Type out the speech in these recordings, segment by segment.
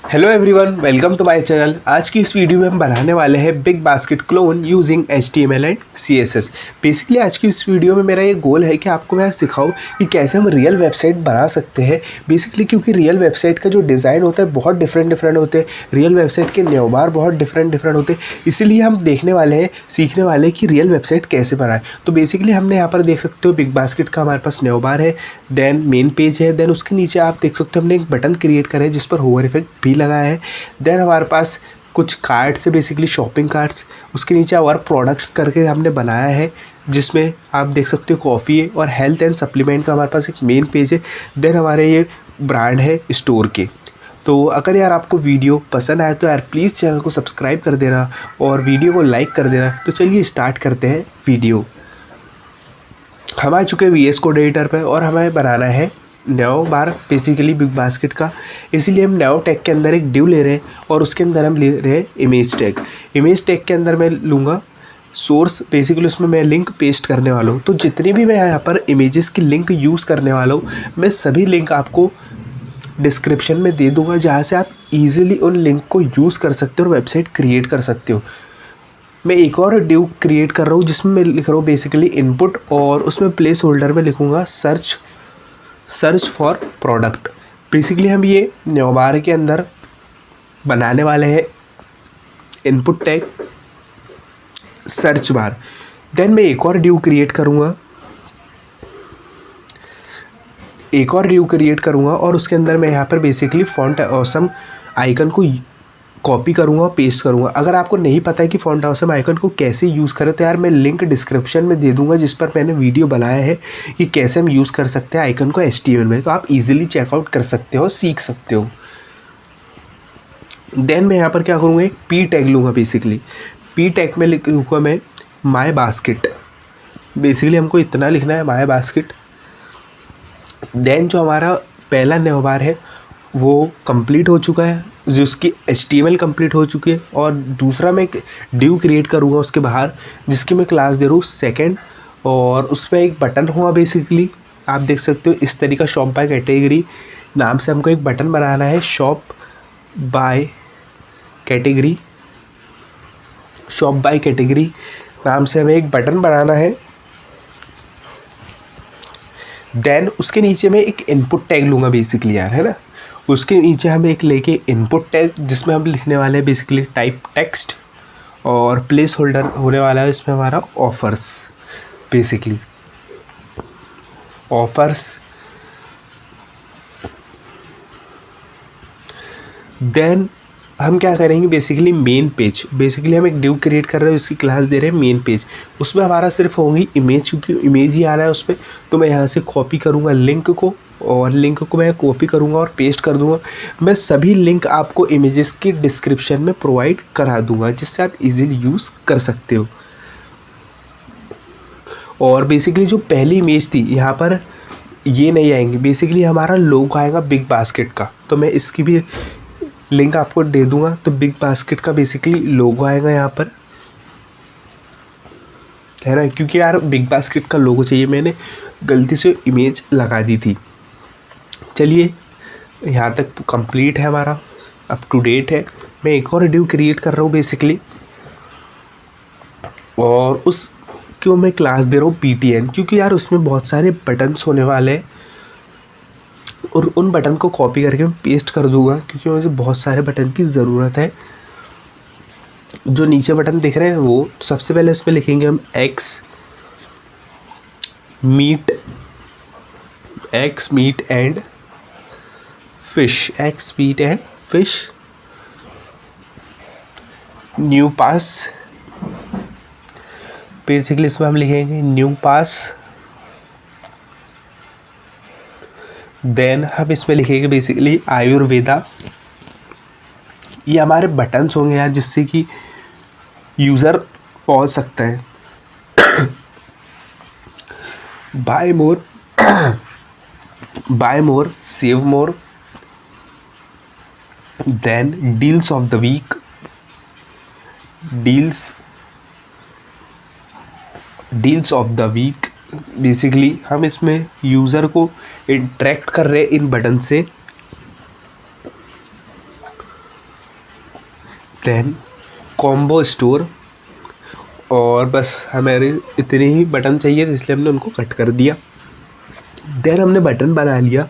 Hello everyone, welcome to my channel. आज की इस वीडियो में हम बनाने वाले हैं BigBasket clone using HTML and CSS। Basically आज की इस वीडियो में मेरा ये गोल है कि आपको मैं सिखाऊं कि कैसे हम रियल वेबसाइट बना सकते हैं। बेसिकली क्योंकि रियल वेबसाइट का जो डिज़ाइन होता है बहुत डिफरेंट होते हैं, रियल वेबसाइट के न्यौबार बहुत डिफरेंट होते हैं। इसीलिए हम देखने वाले हैं, सीखने वाले हैं कि रियल वेबसाइट कैसे बनाएं। तो बेसिकली हमने यहाँ पर देख सकते हो बिग बास्केट का हमारे पास न्यौबार है, देन मेन पेज है, देन उसके नीचे आप देख सकते हो हमने एक बटन क्रिएट करा है जिस पर होवर इफेक्ट भी लगा है। देन हमारे पास कुछ कार्ड्स है, बेसिकली शॉपिंग कार्ड्स। उसके नीचे और प्रोडक्ट्स करके हमने बनाया है जिसमें आप देख सकते हो कॉफ़ी है और हेल्थ एंड सप्लीमेंट का हमारे पास एक मेन पेज है। देन हमारे ये ब्रांड है स्टोर के। तो अगर यार आपको वीडियो पसंद आए तो यार प्लीज़ चैनल को सब्सक्राइब कर देना और वीडियो को लाइक कर देना। तो चलिए स्टार्ट करते हैं वीडियो। हम आ चुके हैं VS कोड एडिटर पर और हमें बनाना है न्यू बार बेसिकली बिग बास्केट का। इसीलिए हम न्यू टैग के अंदर एक डिव ले रहे हैं और उसके अंदर हम ले रहे हैं इमेज टैग। इमेज टैग के अंदर मैं लूँगा सोर्स, बेसिकली उसमें मैं लिंक पेस्ट करने वाला हूँ। तो जितनी भी मैं यहाँ पर इमेजेस की लिंक यूज़ करने वाला हूँ, मैं सभी लिंक आपको डिस्क्रिप्शन में दे दूँगा जहाँ से आप ईजिली उन लिंक को यूज़ कर सकते हो और वेबसाइट क्रिएट कर सकते हो। मैं एक और डिव क्रिएट कर रहा हूँ जिसमें मैं लिख रहा हूँ बेसिकली इनपुट, और उसमें प्लेस होल्डर में लिखूँगा सर्च फॉर प्रोडक्ट। बेसिकली हम ये न्यौबार के अंदर बनाने वाले हैं input tag search bar. Then मैं एक और डिव क्रिएट करूँगा और उसके अंदर मैं यहाँ पर बेसिकली फॉन्ट ऑसम आइकन को कॉपी करूँगा और पेस्ट करूँगा। अगर आपको नहीं पता है कि फॉन्ट ऑसम आइकन को कैसे यूज़ करें तो यार मैं लिंक डिस्क्रिप्शन में दे दूँगा जिस पर मैंने वीडियो बनाया है कि कैसे हम यूज़ कर सकते हैं आइकन को HTML में। तो आप इजीली चेकआउट कर सकते हो, सीख सकते हो। देन मैं यहाँ पर क्या करूँगा, एक P टैग लूँगा। बेसिकली P टैग में लिखूँगा मैं माई बास्केट। बेसिकली हमको इतना लिखना है माई बास्केट। देन जो हमारा पहला न्यौबार है वो कंप्लीट हो चुका है, जिसकी HTML कंप्लीट हो चुकी है। और दूसरा मैं एक डिव क्रिएट करूँगा उसके बाहर जिसकी मैं क्लास दे रहा हूँ सेकंड, और उसमें एक बटन होगा। बेसिकली आप देख सकते हो इस तरीका शॉप बाय कैटेगरी नाम से हमको एक बटन बनाना है। शॉप बाय कैटेगरी नाम से हमें एक बटन बनाना है। देन उसके नीचे मैं एक इनपुट टैग लूँगा बेसिकली यार, है ना। उसके नीचे हम एक लेके इनपुट टैग जिसमें हम लिखने वाले हैं बेसिकली टाइप टेक्स्ट, और प्लेस होल्डर होने वाला है इसमें हमारा ऑफर्स। Basically offers. देन हम क्या करेंगे, बेसिकली मेन पेज। बेसिकली हम एक डिव क्रिएट कर रहे हैं, उसकी क्लास दे रहे हैं मेन पेज। उसमें हमारा सिर्फ होगी इमेज, क्योंकि इमेज ही आ रहा है उस पर। तो मैं यहाँ से कॉपी करूँगा लिंक को, और लिंक को मैं कॉपी करूँगा और पेस्ट कर दूँगा। मैं सभी लिंक आपको इमेजेस की डिस्क्रिप्शन में प्रोवाइड करा दूँगा जिससे आप इजीली यूज़ कर सकते हो। और बेसिकली जो पहली इमेज थी यहाँ पर ये नहीं आएंगी, बेसिकली हमारा लोगो आएगा बिग बास्केट का। तो मैं इसकी भी लिंक आपको दे दूंगा। तो बिग बास्केट का बेसिकली लोगो आएगा यहाँ पर, है ना, क्योंकि यार बिग बास्केट का लोगो चाहिए। मैंने गलती से इमेज लगा दी थी। चलिए यहाँ तक कंप्लीट है हमारा, अप टू डेट है। मैं एक और डिव क्रिएट कर रहा हूँ बेसिकली, और उसको मैं क्लास दे रहा हूँ PTN, क्योंकि यार उसमें बहुत सारे बटन्स होने वाले हैं और उन बटन को कॉपी करके मैं पेस्ट कर दूंगा, क्योंकि मुझे बहुत सारे बटन की ज़रूरत है। जो नीचे बटन दिख रहे हैं वो सबसे पहले उसमें लिखेंगे हम ex meat and fish, new pass. Basically इसमें हम लिखेंगे न्यू पास। देन हम इसमें लिखेंगे बेसिकली आयुर्वेदा। ये हमारे बटन्स होंगे यार जिससे कि यूज़र पहुंच सकता है। By more save more. Then deals of the week basically हम इसमें यूज़र को इंटरेक्ट कर रहे हैं इन बटन से। देन कॉम्बो स्टोर, और बस हमारे इतने ही बटन चाहिए थे इसलिए हमने उनको कट कर दिया। देन हमने बटन बना लिया।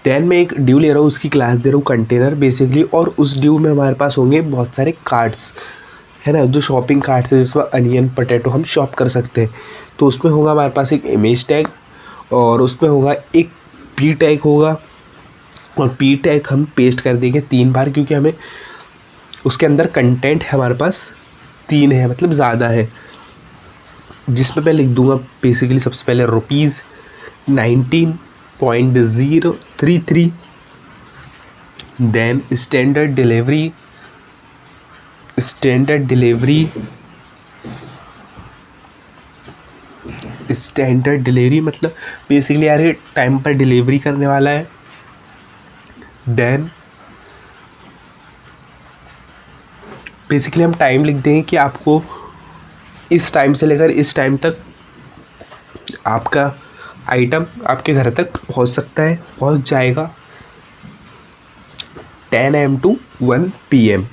देन मैं एक ड्यू ले रहा हूँ, उसकी क्लास दे रहा हूँ कंटेनर बेसिकली, और उस ड्यू में हमारे पास होंगे बहुत सारे कार्ड्स, है ना, जो शॉपिंग कार्ड्स है जिसमें अनियन पोटैटो हम शॉप कर सकते हैं। तो उसमें होगा हमारे पास एक इमेज टैग, और उसमें होगा एक पी टैग होगा, और पी टैग हम पेस्ट कर देंगे 3 बार, क्योंकि हमें उसके अंदर कंटेंट है हमारे पास 3 है, मतलब ज़्यादा है, जिसमें मैं लिख दूंगा बेसिकली सबसे पहले ₹19.033, देन स्टैंडर्ड डिलीवरी मतलब बेसिकली यार ये टाइम पर डिलीवरी करने वाला है। देन बेसिकली हम टाइम लिख देंगे कि आपको इस टाइम से लेकर इस टाइम तक आपका आइटम आपके घर तक पहुंच सकता है, पहुंच जाएगा 10 AM to 1 PM।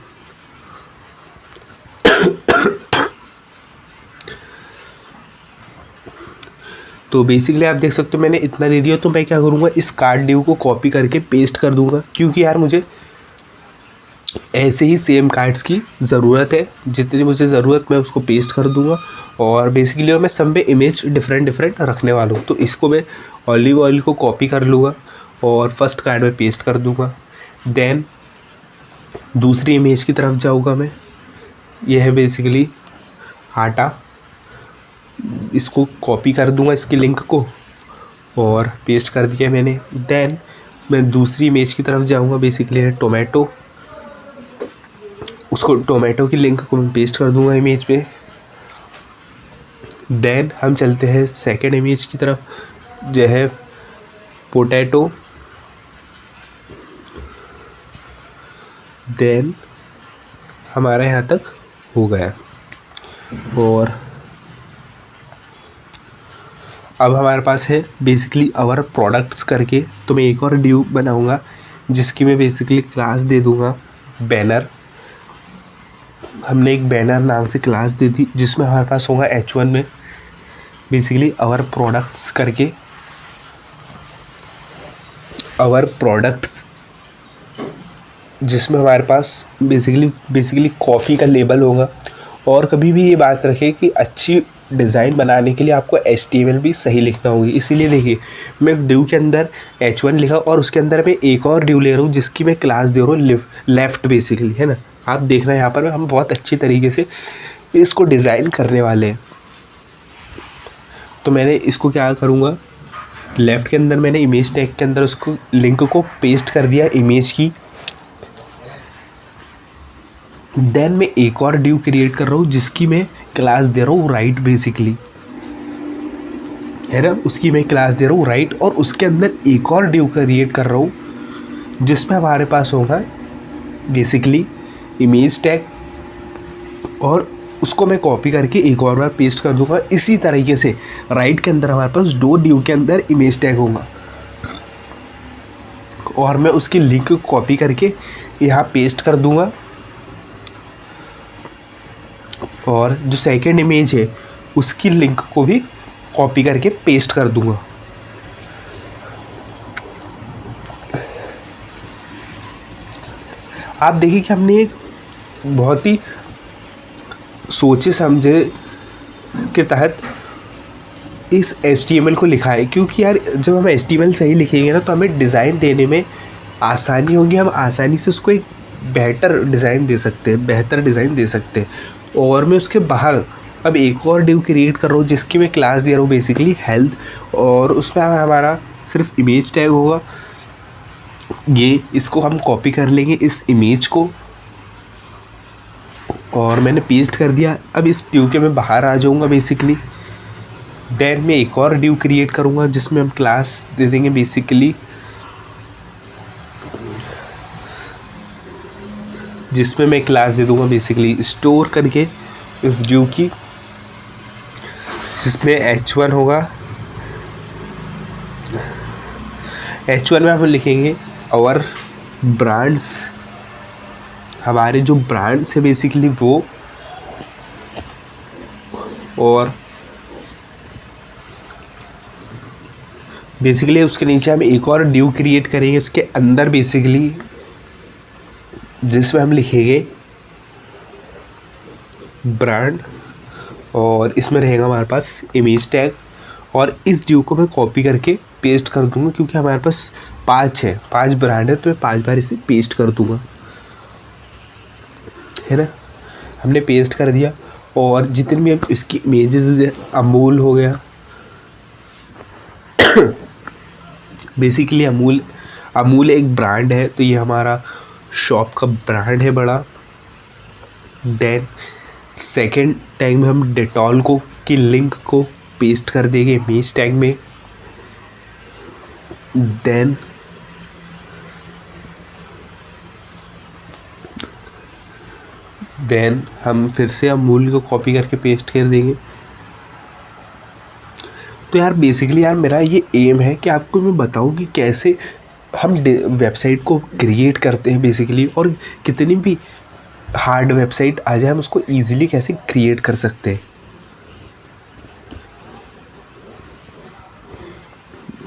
तो बेसिकली आप देख सकते हो मैंने इतना दे दिया। तो मैं क्या करूँगा, इस कार्ड ड्यू को कॉपी करके पेस्ट कर दूँगा, क्योंकि यार मुझे ऐसे ही सेम कार्ड्स की ज़रूरत है, जितनी मुझे ज़रूरत मैं उसको पेस्ट कर दूँगा। और बेसिकली मैं सब में इमेज डिफरेंट रखने वाला हूँ। तो इसको मैं ऑलिव ऑयल को कॉपी कर लूँगा और फर्स्ट कार्ड में पेस्ट कर दूँगा। देन दूसरी इमेज की तरफ जाऊँगा मैं, यह है बेसिकली आटा, इसको कॉपी कर दूँगा इसकी लिंक को और पेस्ट कर दिया मैंने। देन मैं दूसरी इमेज की तरफ जाऊँगा, बेसिकली है टोमेटो, उसको टोमेटो की लिंक को मैं पेस्ट कर दूँगा इमेज पे। देन हम चलते हैं सेकेंड इमेज की तरफ, जो है पोटैटो। देन हमारे यहाँ तक हो गया, और अब हमारे पास है बेसिकली आवर प्रोडक्ट्स करके। तो मैं एक और ड्यू बनाऊंगा जिसकी मैं बेसिकली क्लास दे दूंगा बैनर। हमने एक बैनर नाम से क्लास दी थी, जिसमें हमारे पास होगा H1 में बेसिकली आवर प्रोडक्ट्स करके, आवर प्रोडक्ट्स, जिसमें हमारे पास बेसिकली कॉफ़ी का लेबल होगा। और कभी भी ये बात रखें कि अच्छी डिज़ाइन बनाने के लिए आपको HTML भी सही लिखना होगी। इसीलिए देखिए मैं ड्यू के अंदर H1 लिखा और उसके अंदर मैं एक और ड्यू ले रहा हूँ जिसकी मैं क्लास दे रहा हूँ लेफ़्ट बेसिकली, है ना। आप देखना यहाँ पर हम बहुत अच्छी तरीके से इसको डिज़ाइन करने वाले हैं। तो मैंने इसको क्या करूँगा, लेफ़्ट के अंदर मैंने इमेज टैग के अंदर उसको लिंक को पेस्ट कर दिया इमेज की। देन मैं एक और ड्यू क्रिएट कर रहा हूँ जिसकी मैं क्लास दे रहा हूँ राइट बेसिकली, है ना, उसकी मैं क्लास दे रहा हूँ राइट। और उसके अंदर एक और ड्यू क्रिएट कर रहा हूँ जिसमें हमारे पास होगा बेसिकली इमेज टैग, और उसको मैं कॉपी करके एक और बार पेस्ट कर दूंगा। इसी तरीके से राइट के अंदर हमारे पास 2 ड्यू के अंदर इमेज टैग होगा, और मैं उसकी लिंक कॉपी करके यहाँ पेस्ट कर दूंगा। और जो सेकंड इमेज है उसकी लिंक को भी कॉपी करके पेस्ट कर दूंगा। आप देखिए कि हमने एक बहुत ही सोचे समझे के तहत इस HTML को लिखा है, क्योंकि यार जब हम HTML सही लिखेंगे ना तो हमें डिज़ाइन देने में आसानी होगी, हम आसानी से उसको एक बेहतर डिज़ाइन दे सकते हैं। और मैं उसके बाहर अब एक और ड्यू क्रिएट कर रहा हूँ जिसकी मैं क्लास दे रहा हूँ बेसिकली हेल्थ, और उसमें हमारा सिर्फ इमेज टैग होगा। ये इसको हम कॉपी कर लेंगे इस इमेज को, और मैंने पेस्ट कर दिया। अब इस ड्यू के मैं बाहर आ जाऊँगा बेसिकली। देन मैं एक और ड्यू क्रिएट करूँगा जिसमें हम क्लास दे देंगे बेसिकली, जिसमें मैं क्लास दे दूँगा बेसिकली स्टोर करके इस ड्यू की, जिसमें H1 होगा। H1 में हम लिखेंगे आवर ब्रांड्स, हमारे जो ब्रांड्स है बेसिकली वो, और बेसिकली उसके नीचे हम एक और ड्यू क्रिएट करेंगे उसके अंदर बेसिकली, जिसमें हम लिखेंगे ब्रांड, और इसमें रहेगा हमारे पास इमेज टैग। और इस ड्यू को मैं कॉपी करके पेस्ट कर दूंगा, क्योंकि हमारे पास 5 ब्रांड है, तो मैं 5 बार इसे पेस्ट कर दूंगा, है ना। हमने पेस्ट कर दिया। और जितनी भी अब इसकी इमेजेस, अमूल हो गया, बेसिकली अमूल एक ब्रांड है, तो ये हमारा शॉप का ब्रांड है बड़ा। देन सेकेंड टैग में हम डेटॉल को की लिंक को पेस्ट कर देंगे इमेज टैग में। देन हम फिर से अमूल को कॉपी करके पेस्ट कर देंगे। तो यार बेसिकली यार मेरा ये एम है कि आपको मैं बताऊं कि कैसे हम वेबसाइट को क्रिएट करते हैं बेसिकली, और कितनी भी हार्ड वेबसाइट आ जाए हम उसको ईजिली कैसे क्रिएट कर सकते हैं।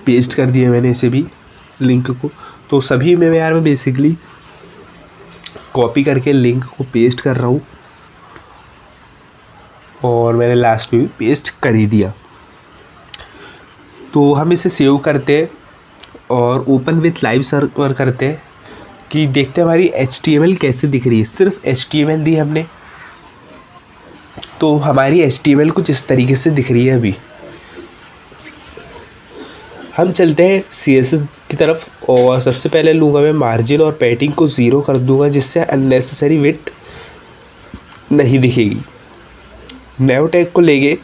पेस्ट कर दिया मैंने इसे भी लिंक को। तो सभी में यार मैं बेसिकली कॉपी करके लिंक को पेस्ट कर रहा हूँ, और मैंने लास्ट में भी पेस्ट कर ही दिया। तो हम इसे सेव करते हैं और ओपन विथ लाइव सर्वर करते हैं कि देखते हैं हमारी HTML कैसे दिख रही है। सिर्फ HTML दी हमने, तो हमारी HTML कुछ इस तरीके से दिख रही है। अभी हम चलते हैं CSS की तरफ, और सबसे पहले लूँगा मैं मार्जिन और पैडिंग को 0 कर दूँगा, जिससे अननेसेसरी विड्थ नहीं दिखेगी। नेव टैग को लेंगे,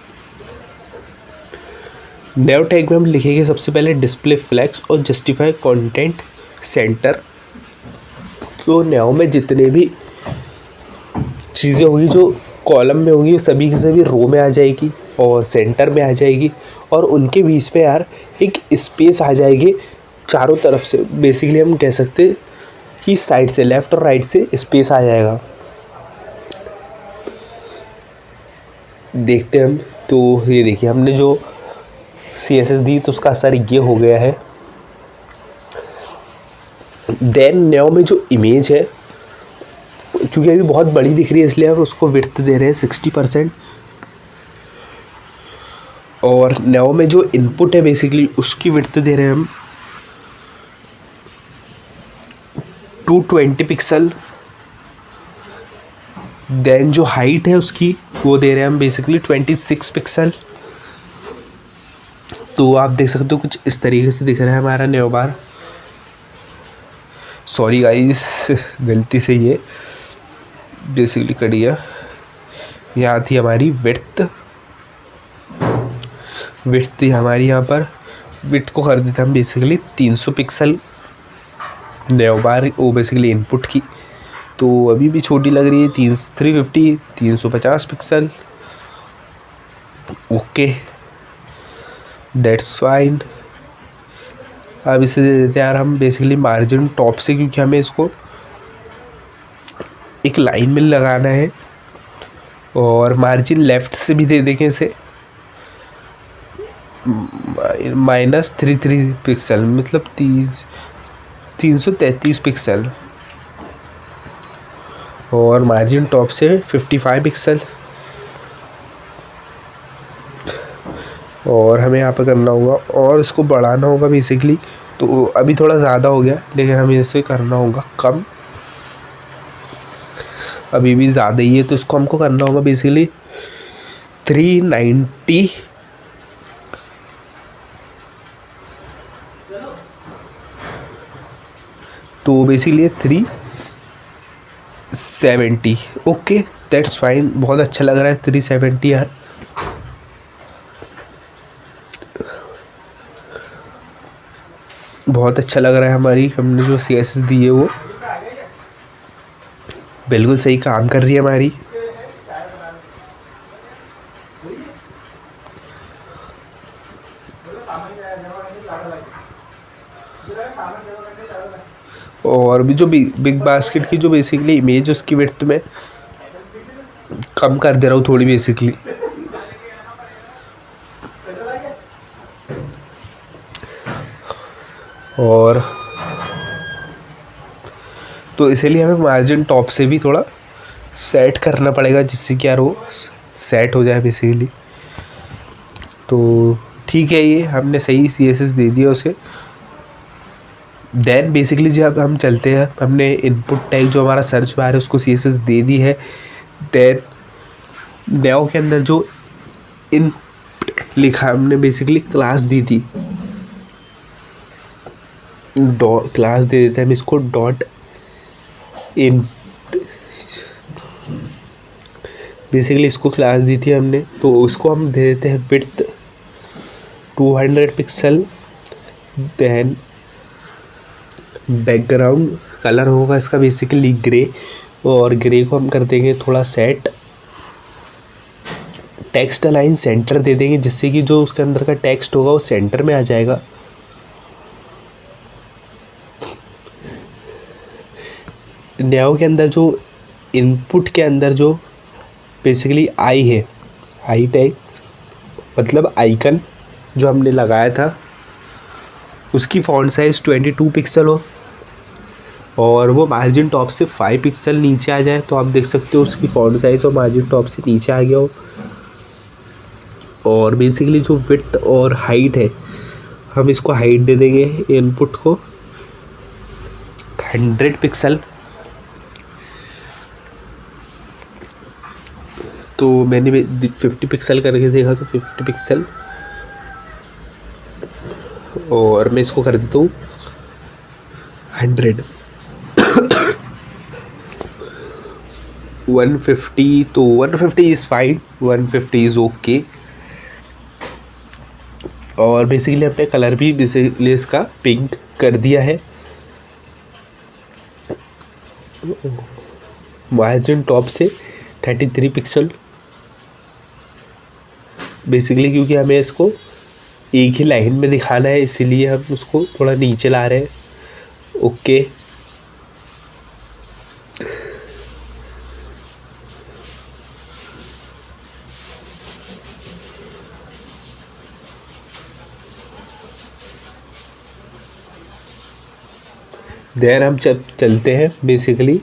नेव टैग में हम लिखेंगे सबसे पहले डिस्प्ले फ्लेक्स और जस्टिफाई कंटेंट सेंटर। तो नेव में जितने भी चीज़ें होंगी जो कॉलम में होंगी, सभी की सभी रो में आ जाएगी और सेंटर में आ जाएगी, और उनके बीच में यार एक स्पेस आ जाएगी चारों तरफ से। बेसिकली हम कह सकते हैं कि साइड से, लेफ़्ट और राइट से स्पेस आ जाएगा। देखते हैं हम। तो ये देखिए हमने जो CSS दी तो उसका असर ये हो गया है। देन नेव में जो इमेज है, क्योंकि अभी बहुत बड़ी दिख रही है इसलिए हम उसको विड्थ दे रहे हैं 60%। और नेव में जो इनपुट है बेसिकली उसकी विड्थ दे रहे हैं हम 220 पिक्सल। देन जो हाइट है उसकी वो दे रहे हैं हम बेसिकली 26 पिक्सल। तो आप देख सकते हो कुछ इस तरीके से दिख रहा है हमारा नेव बार। सॉरी गाइस, गलती से ये बेसिकली कर दिया। यहाँ थी हमारी विड्थ थी हमारी, यहाँ पर विड्थ को कर देते हम बेसिकली 300 पिक्सल नेव बार, वो बेसिकली इनपुट की। तो अभी भी छोटी लग रही है, 350 पिक्सल। Okay, that's fine. अब इसे दे देते हैं यार हम बेसिकली मार्जिन टॉप से, क्योंकि हमें इसको एक लाइन में लगाना है। और मार्जिन लेफ़्ट से भी दे देंगे इसे -33 पिक्सल, मतलब 333 पिक्सल। और मार्जिन टॉप से 55 पिक्सल। और हमें यहाँ पर करना होगा और इसको बढ़ाना होगा बेसिकली। तो अभी थोड़ा ज़्यादा हो गया, लेकिन हमें इसे करना होगा कम। अभी भी ज़्यादा ही है, तो इसको हमको करना होगा बेसिकली 390। तो बेसिकली 370। Okay, that's fine. बहुत अच्छा लग रहा है 370 यार। बहुत अच्छा लग रहा है। हमने जो CSS दी है वो बिल्कुल सही काम कर रही है हमारी। और भी जो बिग बास्केट की जो बेसिकली इमेज उसकी विड्थ में कम कर दे रहा हूँ थोड़ी बेसिकली। और तो इसीलिए हमें मार्जिन टॉप से भी थोड़ा सेट करना पड़ेगा जिससे कि यार वो सेट हो जाए बेसिकली। तो ठीक है, ये हमने सही CSS दे दिया उसे। देन बेसिकली जब हम चलते हैं, हमने इनपुट टैग जो हमारा सर्च बार है उसको CSS दे दी है। देन नेव के अंदर जो इन लिखा हमने बेसिकली क्लास दी थी, क्लास दे देते हैं हम इसको डॉट इन, बेसिकली इसको क्लास दी थी हमने, तो उसको हम दे देते हैं width 200 pixel. Then background colour होगा इसका बेसिकली ग्रे, और ग्रे को हम कर देंगे थोड़ा सेट। टेक्स्ट अलाइन सेंटर दे देंगे जिससे कि जो उसके अंदर का टेक्स्ट होगा वो सेंटर में आ जाएगा। नेव के अंदर जो इनपुट के अंदर जो बेसिकली आई है, आई टैग मतलब आइकन जो हमने लगाया था उसकी फॉन्ट साइज़ 22 पिक्सल हो और वो मार्जिन टॉप से 5 पिक्सल नीचे आ जाए। तो आप देख सकते हो उसकी फॉन्ट साइज़ और मार्जिन टॉप से नीचे आ गया हो। और बेसिकली जो विड्थ और हाइट है, हम इसको हाइट दे देंगे इनपुट को 100 पिक्सल। तो मैंने 50 पिक्सल करके देखा तो 50 पिक्सल, और मैं इसको कर देता हूँ 100 150। तो 150 इज़ फाइन, 150 इज़ ओके। और बेसिकली अपने कलर भी बेसिकली इसका पिंक कर दिया है। मार्जिन टॉप से 33 पिक्सल बेसिकली, क्योंकि हमें इसको एक ही लाइन में दिखाना है इसीलिए हम उसको थोड़ा नीचे ला रहे हैं। ओके, देन हम चलते हैं। बेसिकली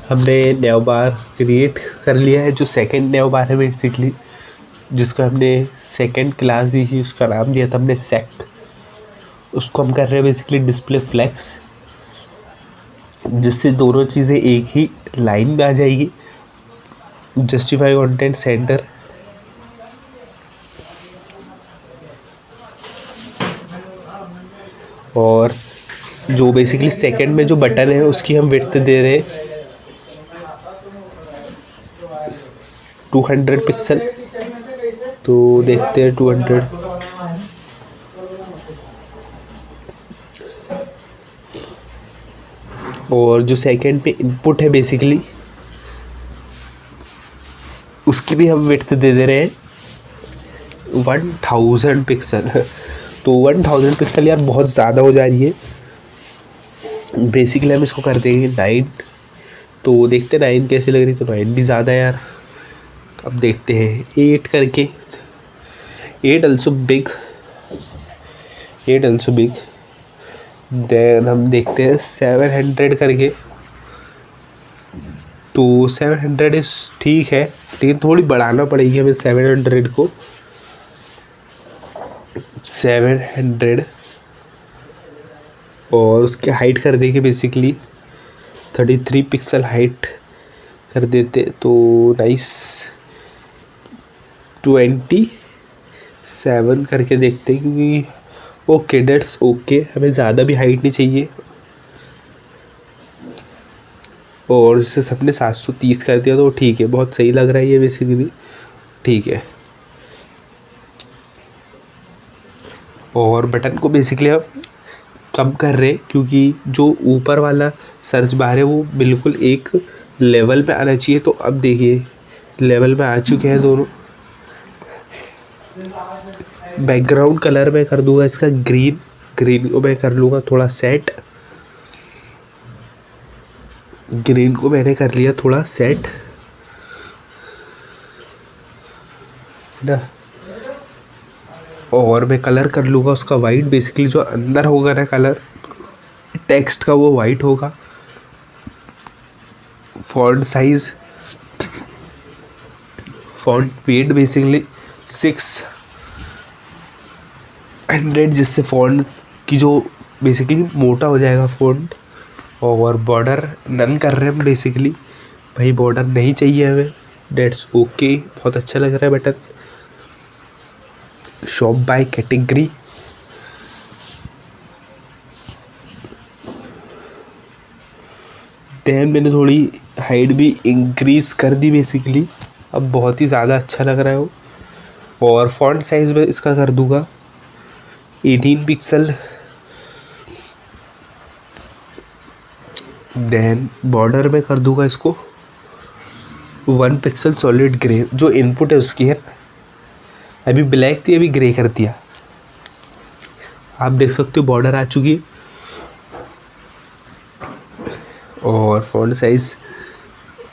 हमने नेव बार क्रिएट कर लिया है, जो सेकंड नेव बार है बेसिकली, जिसको हमने सेकंड क्लास दी थी उसका नाम दिया था हमने सेट। उसको हम कर रहे हैं बेसिकली डिस्प्ले फ्लेक्स, जिससे दोनों चीज़ें एक ही लाइन में आ जाएगी। जस्टिफाई कंटेंट सेंटर, और जो बेसिकली सेकंड में जो बटन है उसकी हम विड्थ दे रहे हैं 200 पिक्सल। तो देखते हैं 200। और जो सेकंड पे इनपुट है बेसिकली उसकी भी हम विड्थ दे दे रहे हैं 1000 पिक्सल। तो 1000 पिक्सल यार बहुत ज़्यादा हो जा रही है। बेसिकली हम इसको कर देंगे 9। तो देखते हैं 9 कैसी लग रही, तो 9 भी ज़्यादा है यार। अब देखते हैं 8 करके, 8 also big, 8 also big। Then हम देखते हैं 700 करके। तो 700 इस ठीक है, लेकिन थोड़ी बढ़ाना पड़ेगी हमें 700 को। 700 और उसकी हाइट कर देंगे बेसिकली 33 पिक्सल हाइट कर देते तो नाइस। 27 करके देखते हैं, क्योंकि ओके डेट्स ओके, हमें ज़्यादा भी हाइट नहीं चाहिए। और जैसे सबने 730 कर दिया तो ठीक है, बहुत सही लग रहा है ये बेसिकली, ठीक है। और बटन को बेसिकली अब कम कर रहे क्योंकि जो ऊपर वाला सर्च बार है वो बिल्कुल एक लेवल पे आना चाहिए। तो अब देखिए लेवल में आ चुके हैं दोनों। बैकग्राउंड कलर मैं कर दूंगा इसका ग्रीन, ग्रीन को मैं कर लूँगा थोड़ा सेट। ग्रीन को मैंने कर लिया थोड़ा सेट ना, और मैं कलर कर लूँगा उसका वाइट। बेसिकली जो अंदर होगा ना कलर टेक्स्ट का वो वाइट होगा। Font size, font weight basically 600, जिससे फॉन्ट की जो बेसिकली मोटा हो जाएगा फॉन्ट। और बॉर्डर नन कर रहे हैं हम बेसिकली, भाई बॉर्डर नहीं चाहिए हमें, डेट्स ओके। बहुत अच्छा लग रहा है button. Shop by category, then मैंने थोड़ी हाइट भी इंक्रीज़ कर दी बेसिकली, अब बहुत ही ज़्यादा अच्छा लग रहा है वो। और फॉन्ट साइज़ में इसका कर दूंगा 18 पिक्सल। देन बॉर्डर में कर दूंगा इसको 1 पिक्सल सॉलिड ग्रे। जो इनपुट है उसकी है, अभी ब्लैक थी अभी ग्रे कर दिया। आप देख सकते हो बॉर्डर आ चुकी है। और फॉन्ट साइज़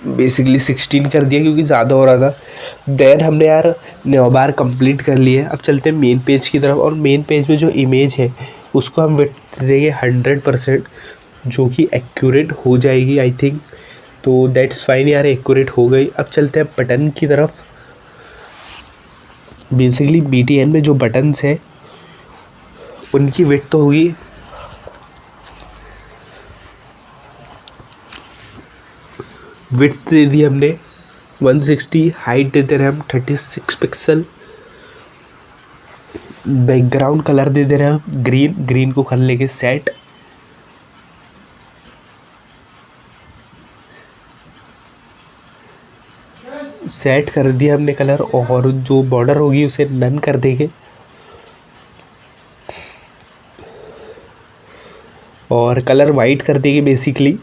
बेसिकली 16 कर दिया क्योंकि ज़्यादा हो रहा था। देन हमने यार न्योबार कंप्लीट कर लिए। अब चलते हैं मेन पेज की तरफ, और मेन पेज में जो इमेज है उसको हम विड्थ देंगे 100%, जो कि एक्यूरेट हो जाएगी आई थिंक। तो दैट्स फाइन यार, एक्यूरेट हो गई। अब चलते हैं बटन की तरफ। बेसिकली BTN में जो बटन्स हैं उनकी विड्थ तो होगी विड्थ दे दी हमने 160, हाइट दे दे रहे हम 36 पिक्सल। बैकग्राउंड कलर दे दे रहे हैं हम ग्रीन, ग्रीन को कर लेंगे सेट। सेट कर दिया हमने कलर, और जो बॉर्डर होगी उसे नन कर देंगे। और कलर वाइट कर देंगे बेसिकली।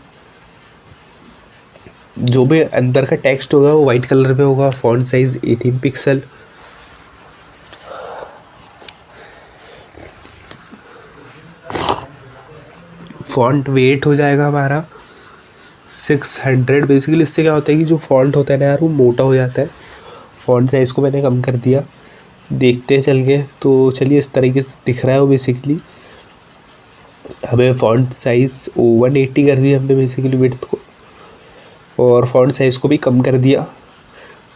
जो भी अंदर का टेक्स्ट होगा वो वाइट कलर में होगा। Font size 18 pixel. Font weight हो जाएगा हमारा 600। बेसिकली इससे क्या होता है कि जो फॉन्ट होता है ना यार वो मोटा हो जाता है। फॉन्ट साइज़ को मैंने कम कर दिया, देखते चल गए तो चलिए इस तरीके से दिख रहा है वो। बेसिकली हमें फॉन्ट साइज़ 180 कर दिया हमने बेसिकली विड्थ को, और फॉन्ट साइज़ को भी कम कर दिया।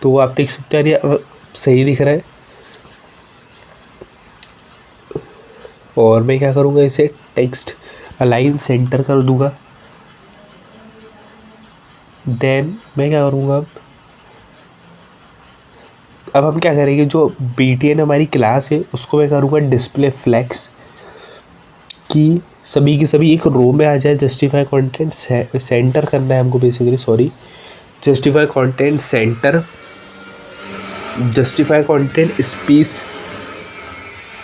तो आप देख सकते हैं यार सही दिख रहा है। और मैं क्या करूँगा, इसे टेक्स्ट अलाइन सेंटर कर दूँगा। देन मैं क्या करूँगा, अब हम क्या करेंगे, जो BTN हमारी क्लास है उसको मैं करूँगा डिस्प्ले फ्लेक्स की सभी की सभी एक रो में आ जाए। जस्टिफाई कंटेंट सेंटर करना है हमको basically, sorry, justify content centre, justify content space,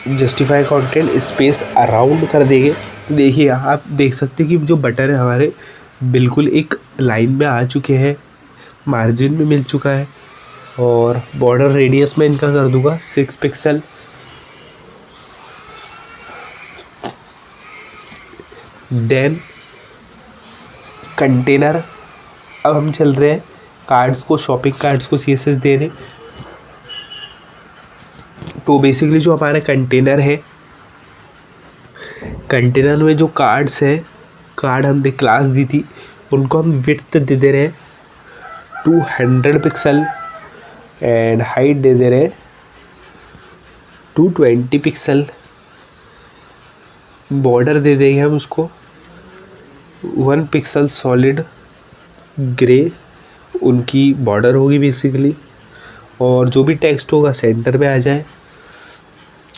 justify content space around कर देंगे। देखिए आप देख सकते हैं कि जो बटन है हमारे बिल्कुल एक लाइन में आ चुके हैं, मार्जिन में मिल चुका है। और बॉर्डर रेडियस में इनका कर दूंगा 6 पिक्सल। देन कंटेनर, अब हम चल रहे हैं कार्ड्स को, शॉपिंग कार्ड्स को CSS देने। तो बेसिकली जो हमारा कंटेनर है, कंटेनर में जो कार्ड्स है, कार्ड हमने क्लास दी थी उनको हम विड्थ दे दे रहे हैं 200 पिक्सल, एंड हाइट दे दे रहे हैं 220 पिक्सल। बॉर्डर दे देंगे हम उसको 1 पिक्सल सॉलिड ग्रे, उनकी बॉर्डर होगी बेसिकली। और जो भी टेक्स्ट होगा सेंटर में आ जाए।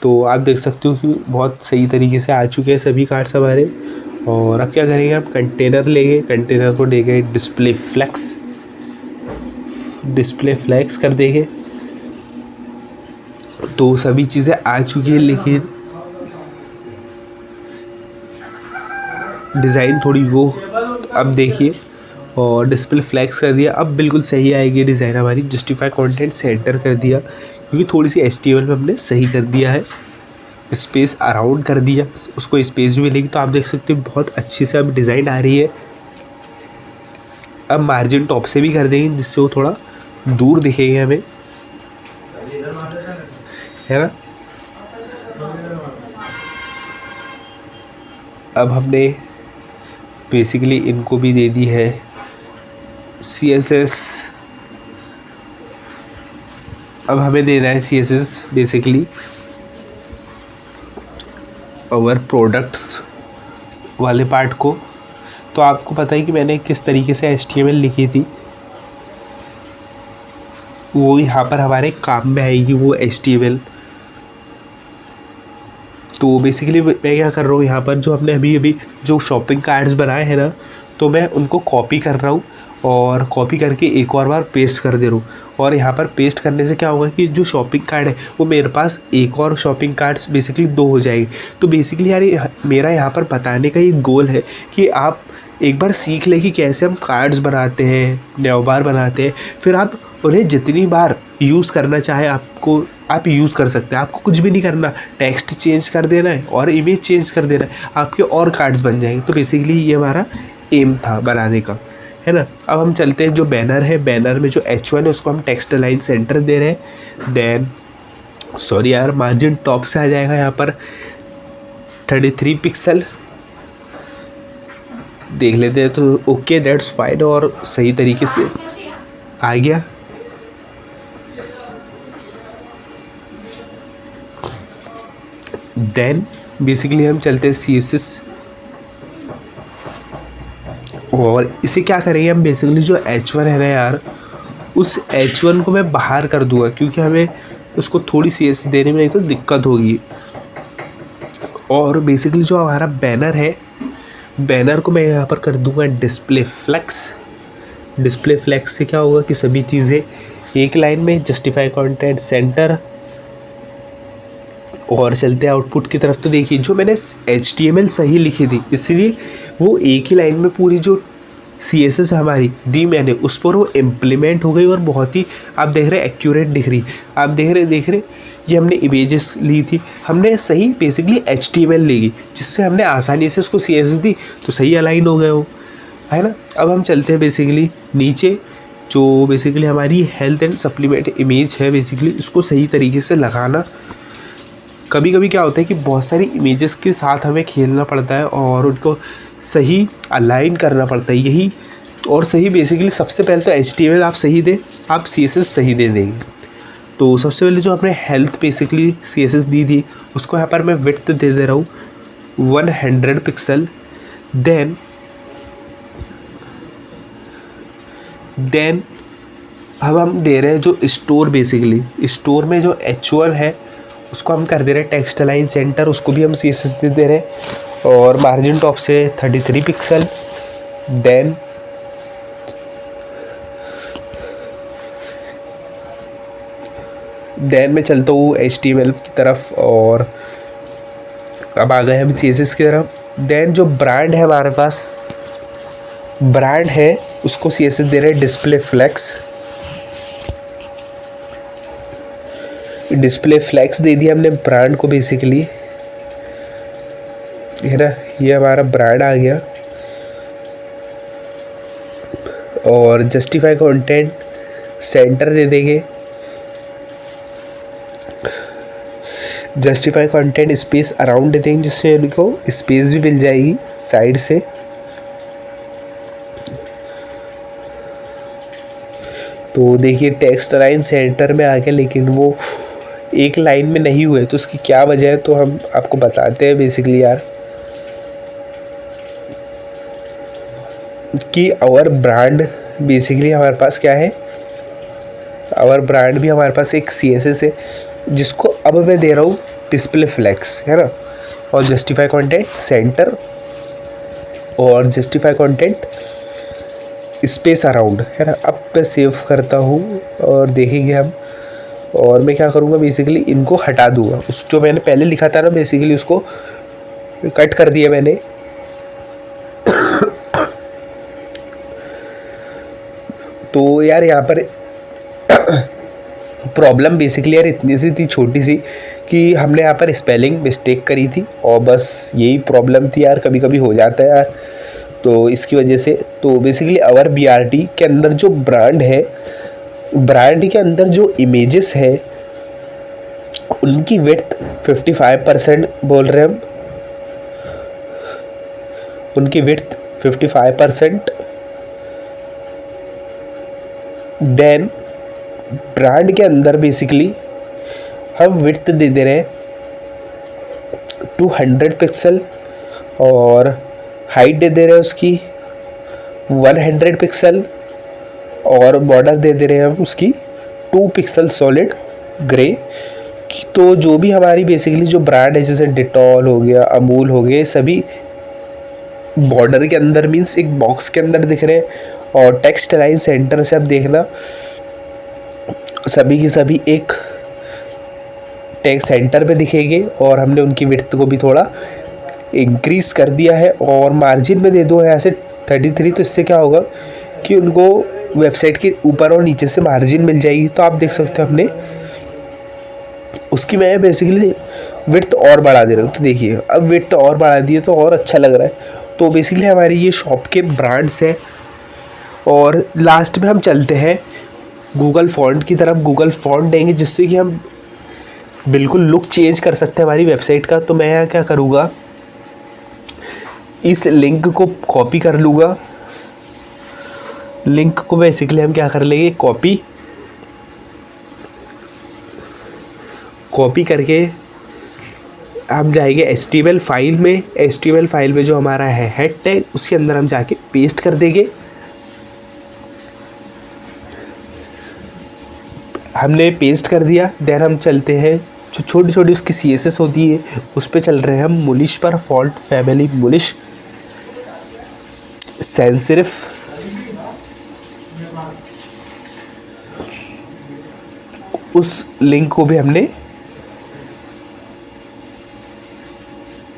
तो आप देख सकते हो कि बहुत सही तरीके से आ चुके हैं सभी कार्ड्स हमारे। और अब क्या करेंगे, आप कंटेनर लेंगे, कंटेनर को देंगे डिस्प्ले फ्लेक्स, डिस्प्ले फ्लेक्स कर देंगे। तो सभी चीज़ें आ चुकी है, लेकिन डिज़ाइन थोड़ी वो, अब देखिए, और डिस्प्ले फ्लेक्स कर दिया, अब बिल्कुल सही आएगी डिज़ाइन हमारी। जस्टिफाई कंटेंट सेंटर कर दिया क्योंकि थोड़ी सी HTML में हमने सही कर दिया है। स्पेस अराउंड कर दिया, उसको स्पेस भी मिलेगी। तो आप देख सकते हो बहुत अच्छी से अब डिज़ाइन आ रही है। अब मार्जिन टॉप से भी कर देंगे जिससे वो थोड़ा दूर दिखेंगे हमें, है ना। अब हमने बेसिकली इनको भी दे दी है CSS। अब हमें देना है CSS बेसिकली और प्रोडक्ट्स वाले पार्ट को। तो आपको पता है कि मैंने किस तरीके से HTML लिखी थी, वो यहाँ पर हमारे काम में आएगी वो HTML। तो बेसिकली मैं क्या कर रहा हूँ, यहाँ पर जो हमने अभी जो शॉपिंग कार्ड्स बनाए हैं ना, तो मैं उनको कॉपी कर रहा हूँ और कॉपी करके एक और बार पेस्ट कर दे रहा हूँ। और यहाँ पर पेस्ट करने से क्या होगा कि जो शॉपिंग कार्ड है वो मेरे पास एक और शॉपिंग कार्ड्स बेसिकली 2 हो जाएगी। तो बेसिकली यार मेरा यहाँ पर बताने का ये गोल है कि आप एक बार सीख लें कि कैसे हम कार्ड्स बनाते हैं, न्यौबार बनाते हैं, फिर आप उन्हें जितनी बार यूज़ करना चाहे आप यूज़ कर सकते हैं। आपको कुछ भी नहीं करना, टेक्स्ट चेंज कर देना है और इमेज चेंज कर देना है, आपके और कार्ड्स बन जाएंगे। तो बेसिकली ये हमारा एम था बनाने का, है ना। अब हम चलते हैं जो बैनर है, बैनर में जो H1 है उसको हम टेक्स्ट अलाइन सेंटर दे रहे हैं। देन सॉरी यार, मार्जिन टॉप से आ जाएगा यहाँ पर 33 पिक्सल, देख लेते हैं। तो ओके दैट्स फाइन, और सही तरीके से आ गया। देन बेसिकली हम चलते हैं CSS, और इसे क्या करेंगे हम, बेसिकली जो H1 है ना यार, उस H1 को मैं बाहर कर दूंगा क्योंकि हमें उसको थोड़ी CSS देने में नहीं तो दिक्कत होगी। और बेसिकली जो हमारा बैनर है, बैनर को मैं यहाँ पर कर दूंगा डिस्प्ले फ्लेक्स। डिस्प्ले फ्लेक्स से क्या होगा कि सभी चीज़ें एक लाइन में, जस्टिफाई कंटेंट सेंटर। और चलते हैं आउटपुट की तरफ। तो देखिए जो मैंने HTML सही लिखी थी इसलिए वो एक ही लाइन में पूरी जो CSS हमारी दी मैंने उस पर वो इम्प्लीमेंट हो गई और बहुत ही आप देख रहे एक्यूरेट दिख रही। आप देख रहे ये हमने इमेजेस ली थी, हमने सही बेसिकली HTML लेगी जिससे हमने आसानी से उसको CSS दी तो सही अलाइन हो गए वो, है ना। अब हम चलते हैं बेसिकली नीचे, जो बेसिकली हमारी हेल्थ एंड सप्लीमेंट इमेज है, बेसिकली उसको सही तरीके से लगाना। कभी कभी क्या होता है कि बहुत सारी इमेजेस के साथ हमें खेलना पड़ता है और उनको सही अलाइन करना पड़ता है, यही। और सही बेसिकली सबसे पहले तो HTML आप सही दें, आप CSS सही दे देंगे। तो सबसे पहले जो आपने हेल्थ बेसिकली CSS दी थी उसको यहाँ पर मैं विड्थ दे रहा हूँ 100 पिक्सल। देन अब हम दे रहे हैं जो स्टोर, बेसिकली स्टोर में जो H1 है उसको हम कर दे रहे हैं टेक्स्ट अलाइन सेंटर, उसको भी हम CSS दे रहे हैं और मार्जिन टॉप से 33 पिक्सल। देन मैं चलता हूँ HTML की तरफ और अब आ गए हम CSS की तरफ। देन जो ब्रांड है हमारे पास, ब्रांड है उसको CSS दे रहे हैं डिस्प्ले फ्लेक्स। डिस्प्ले फ्लेक्स दे दिया हमने ब्रांड को बेसिकली, है ना। ये हमारा ब्रांड आ गया। और जस्टिफाई कंटेंट सेंटर दे देंगे, जस्टिफाई कंटेंट स्पेस अराउंड दे देंगे जिससे उनको स्पेस भी मिल जाएगी साइड से। तो देखिए टेक्स्ट अलाइन सेंटर में आ गया, लेकिन वो एक लाइन में नहीं हुए तो उसकी क्या वजह है तो हम आपको बताते हैं बेसिकली यार, कि आवर ब्रांड बेसिकली हमारे पास क्या है, आवर ब्रांड भी हमारे पास एक CSS है जिसको अब मैं दे रहा हूँ डिस्प्ले फ्लेक्स, है ना। और जस्टिफाई कंटेंट सेंटर और जस्टिफाई कंटेंट स्पेस अराउंड, है ना। अब मैं सेव करता हूँ और देखेंगे हम। और मैं क्या करूँगा बेसिकली इनको हटा दूँगा, उस जो मैंने पहले लिखा था ना बेसिकली उसको कट कर दिया मैंने। तो यार यहाँ पर प्रॉब्लम बेसिकली यार इतनी सी थी, छोटी सी, कि हमने यहाँ पर स्पेलिंग मिस्टेक करी थी और बस यही प्रॉब्लम थी यार, कभी कभी हो जाता है यार। तो इसकी वजह से तो बेसिकली अवर BRT के अंदर जो ब्रांड है, ब्रांड के अंदर जो इमेजेस है उनकी विड्थ 55% बोल रहे हैं हम, उनकी विड्थ 55%। देन ब्रांड के अंदर बेसिकली हम विड्थ दे रहे हैं 200 पिक्सल और हाइट दे रहे हैं उसकी 100 पिक्सल और बॉर्डर दे रहे हैं हम उसकी 2 पिक्सल सॉलिड ग्रे। तो जो भी हमारी बेसिकली जो ब्रांड है जैसे डिटॉल हो गया, अमूल हो गया, सभी बॉर्डर के अंदर मीन्स एक बॉक्स के अंदर दिख रहे हैं। और टेक्स्ट लाइन सेंटर से आप देखना सभी की सभी एक टेक्स्ट सेंटर पे दिखेंगे। और हमने उनकी विड्थ को भी थोड़ा इंक्रीज़ कर दिया है और मार्जिन में दे दो यहाँ से 33। तो इससे क्या होगा कि उनको वेबसाइट के ऊपर और नीचे से मार्जिन मिल जाएगी। तो आप देख सकते हो हमने उसकी मैं बेसिकली विड्थ और बढ़ा दे रहा हूँ। तो देखिए अब विड्थ और बढ़ा दिए तो और अच्छा लग रहा है। तो बेसिकली हमारी ये शॉप के ब्रांड्स हैं। और लास्ट में हम चलते हैं गूगल फॉन्ट की तरफ। गूगल फॉन्ट देंगे जिससे कि हम बिल्कुल लुक चेंज कर सकते हैं हमारी वेबसाइट का। तो मैं यहाँ क्या करूँगा, इस लिंक को कॉपी कर लूँगा। लिंक को बेसिकली हम क्या कर लेंगे, कॉपी करके हम जाएंगे HTML फाइल में। HTML फाइल में जो हमारा है हेड टैग उसके अंदर हम जाके पेस्ट कर देंगे। हमने पेस्ट कर दिया। देन हम चलते हैं जो छोटी छोटी उसकी CSS होती है उस पर चल रहे हैं हम मुलिश पर। फॉन्ट फैमिली मुलिश सैंस सिर्फ उस लिंक को भी हमने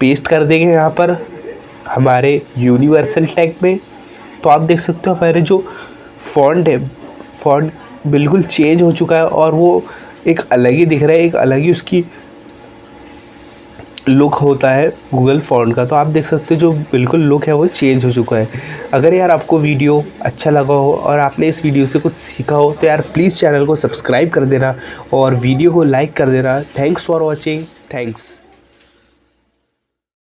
पेस्ट कर देंगे यहाँ पर हमारे यूनिवर्सल टैग में। तो आप देख सकते हो हमारे जो फॉन्ट है, फॉन्ट बिल्कुल चेंज हो चुका है और वो एक अलग ही दिख रहा है, एक अलग ही उसकी लुक होता है गूगल फॉन्ट का। तो आप देख सकते हो जो बिल्कुल लुक है वो चेंज हो चुका है। अगर यार आपको वीडियो अच्छा लगा हो और आपने इस वीडियो से कुछ सीखा हो तो यार प्लीज़ चैनल को सब्सक्राइब कर देना और वीडियो को लाइक कर देना। Thanks for watching. थैंक्स।